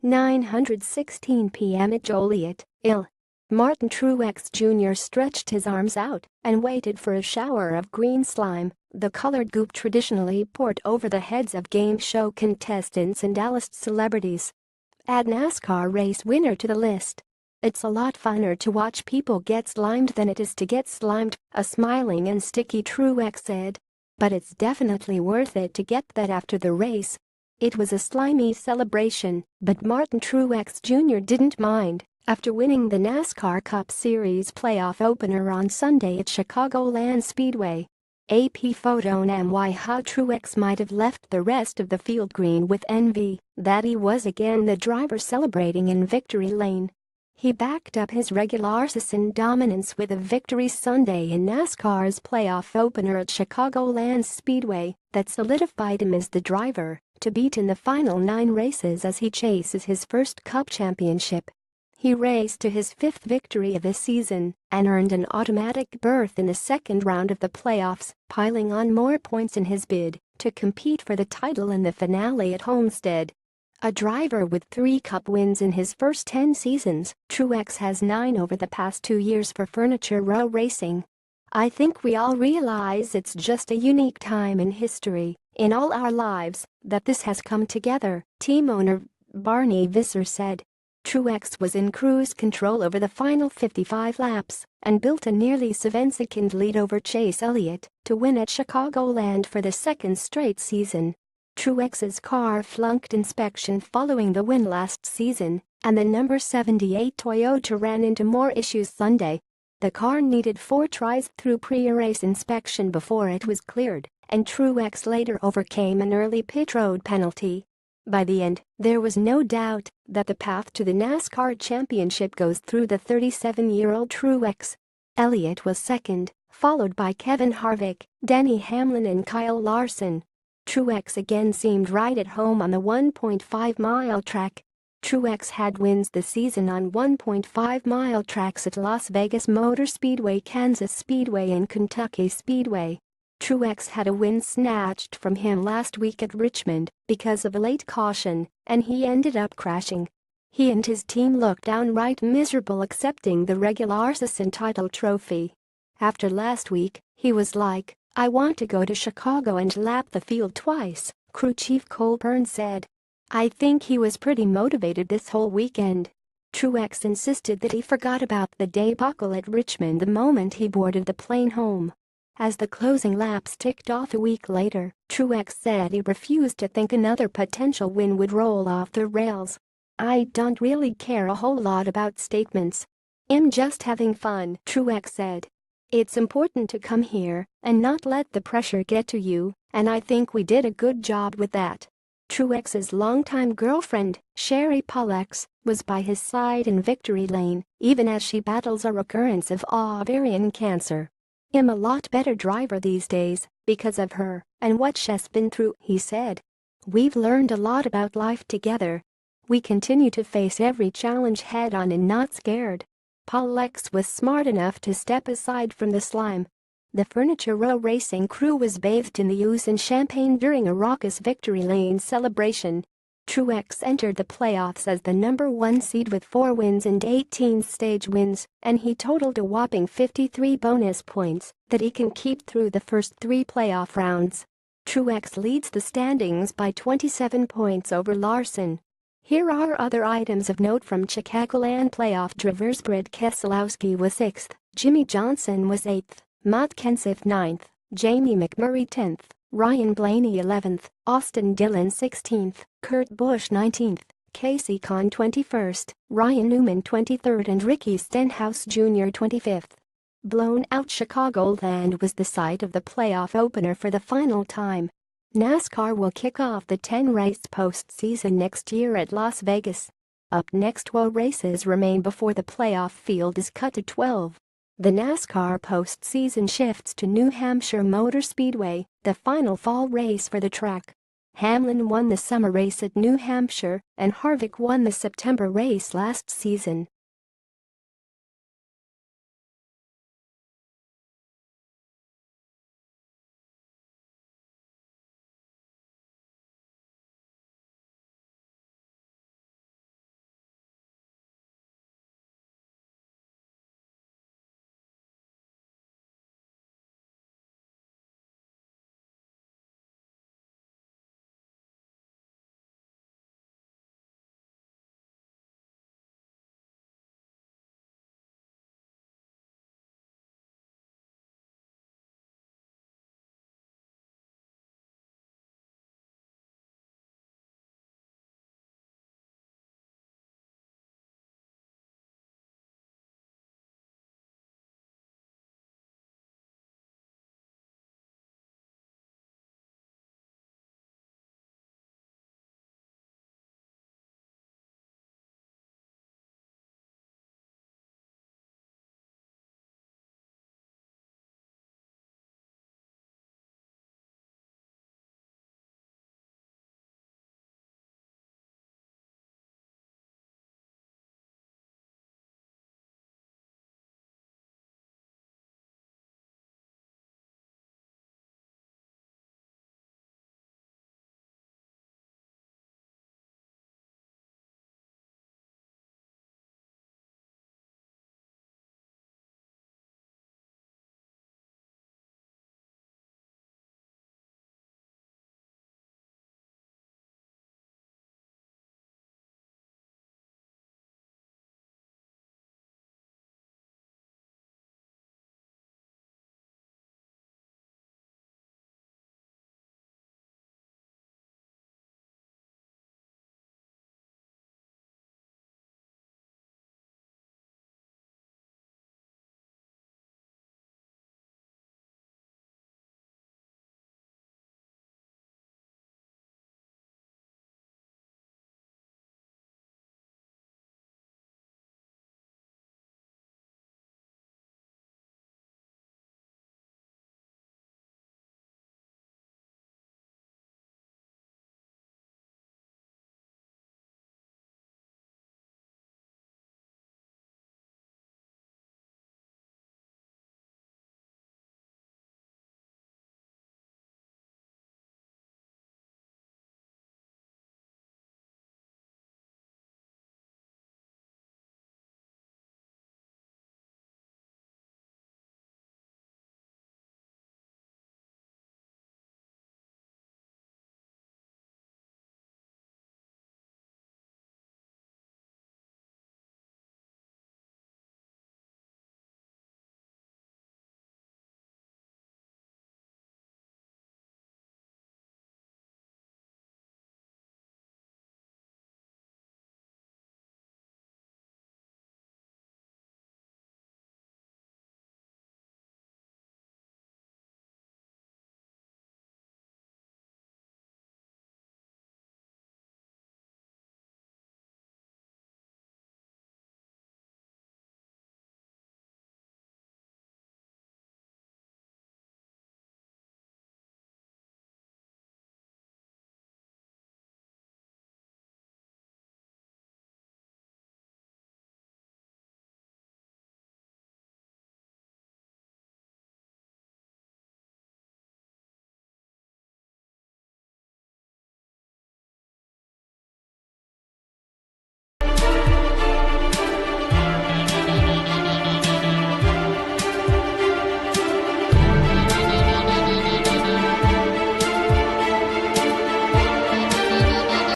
9:16 p.m. at Joliet, Ill. Martin Truex Jr. stretched his arms out and waited for a shower of green slime, the colored goop traditionally poured over the heads of game show contestants and A-list celebrities. Add NASCAR race winner to the list. It's a lot funner to watch people get slimed than it is to get slimed, a smiling and sticky Truex said. But it's definitely worth it to get that after the race. It was a slimy celebration, but Martin Truex Jr. didn't mind. After winning the NASCAR Cup Series playoff opener on Sunday at Chicagoland Speedway. AP photo NY how Truex might have left the rest of the field green with envy that he was again the driver celebrating in victory lane. He backed up his regular season dominance with a victory Sunday in NASCAR's playoff opener at Chicagoland Speedway that solidified him as the driver to beat in the final 9 races as he chases his first Cup championship. He raced to his 5th victory of the season and earned an automatic berth in the second round of the playoffs, piling on more points in his bid to compete for the title in the finale at Homestead. A driver with 3 Cup wins in his first 10 seasons, Truex has 9 over the past 2 years for Furniture Row Racing. I think we all realize it's just a unique time in history, in all our lives, that this has come together, team owner Barney Visser said. Truex was in cruise control over the final 55 laps and built a nearly 7-second lead over Chase Elliott to win at Chicagoland for the 2nd straight season. Truex's car flunked inspection following the win last season, and the number 78 Toyota ran into more issues Sunday. The car needed 4 tries through pre-race inspection before it was cleared, and Truex later overcame an early pit road penalty. By the end, there was no doubt that the path to the NASCAR championship goes through the 37-year-old Truex. Elliott was second, followed by Kevin Harvick, Denny Hamlin and Kyle Larson. Truex again seemed right at home on the 1.5-mile track. Truex had wins this season on 1.5-mile tracks at Las Vegas Motor Speedway, Kansas Speedway and Kentucky Speedway. Truex had a win snatched from him last week at Richmond because of a late caution, and he ended up crashing. He and his team looked downright miserable accepting the regular season title trophy. After last week, he was like, "I want to go to Chicago and lap the field twice," crew chief Cole Pearn said. "I think he was pretty motivated this whole weekend." Truex insisted that he forgot about the debacle at Richmond the moment he boarded the plane home. As the closing laps ticked off a week later, Truex said he refused to think another potential win would roll off the rails. "I don't really care a whole lot about statements. I'm just having fun," Truex said. "It's important to come here and not let the pressure get to you, and I think we did a good job with that." Truex's longtime girlfriend, Sherry Pollex, was by his side in victory lane, even as she battles a recurrence of ovarian cancer. "I'm a lot better driver these days because of her and what she's been through," he said. "We've learned a lot about life together. We continue to face every challenge head-on and not scared." Pollex was smart enough to step aside from the slime. The Furniture Row Racing crew was bathed in the ooze and champagne during a raucous victory lane celebration. Truex entered the playoffs as the number 1 seed with 4 wins and 18 stage wins, and he totaled a whopping 53 bonus points that he can keep through the first 3 playoff rounds. Truex leads the standings by 27 points over Larson. Here are other items of note from Chicagoland playoff drivers. Brad Keselowski was 6th, Jimmy Johnson was 8th, Matt Kenseth 9th, Jamie McMurray 10th, Ryan Blaney 11th, Austin Dillon 16th, Kurt Busch 19th, Casey Kahn 21st, Ryan Newman 23rd and Ricky Stenhouse Jr. 25th. Blown out Chicagoland was the site of the playoff opener for the final time. NASCAR will kick off the 10-race postseason next year at Las Vegas. Up next, 12 races remain before the playoff field is cut to 12. The NASCAR postseason shifts to New Hampshire Motor Speedway, the final fall race for the track. Hamlin won the summer race at New Hampshire, and Harvick won the September race last season.